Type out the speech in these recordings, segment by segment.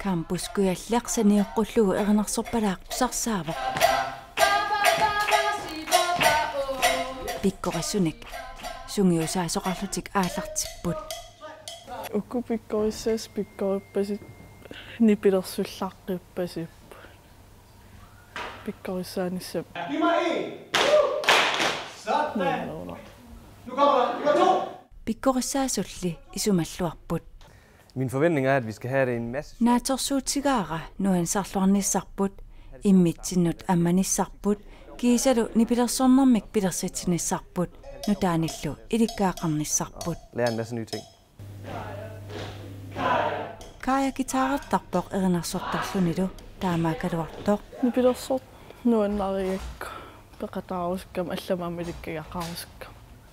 campus kujalliaqsaniuqqullugu erinersorpalaaq pisarsaava pikkorissunik sungiusaasoqarlutik aallartipput ukku pikkorissaas pikkorippasit nipilersullaqqippasit pikkorissaanissam pikkorissaasuulli isumalluarput. Min forventning er, at vi skal have det en masse. Naatorsuutigaara nuansarluarnissarput immitsinnut ammanissarput kiisalu nipilersornermik pilersitsinissarput nutaanillu ilikkaaqarnissarput. Lære en masse nye ting. Kaja gitaartarpoq erinarsortarlunilu taamaakaluartoq nipilersort nuannariak peqataaruskam allamam ilikkiaqaruskam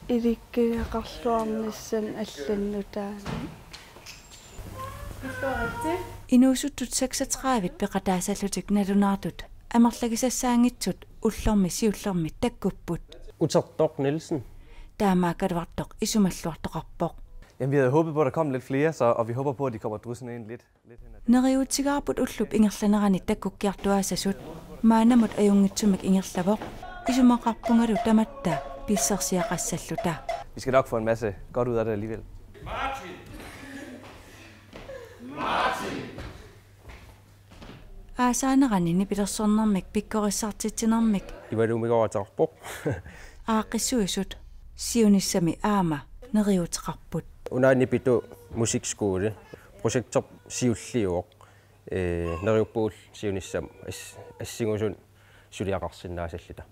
ilikkiaqarluarnissan allannutaani inuusuttut 36 peqataasallutik nalunaartut amerlagisassaangitsut ullormi siullermi takkupput Qaqortoq Nielsen. taamaakaluartoq isumalluartoqarpoq. Jamen, vi havde håbet på, at der kom lidt flere, og vi håber på, at de kommer drussende ind lidt hen. Neriutigaarput ullup ingerlanerani takkukkiartuaasasut maanamut ajungitsumik ingerlavoq isumaqarpungalu tamatta pissersiaqassalluta. Vi skal nok få en masse godt ud af det alligevel. Aasaanерани nipilersornermik pikkorissartitsinermik Ivalumigoratarpoq. aaqissuisut siunissami aama neriutiqarput. Unaanipitu Musikskolen. Projektor siulliuoq. Neriuppuul siunissam assingusun suliaqarsinnaasallita.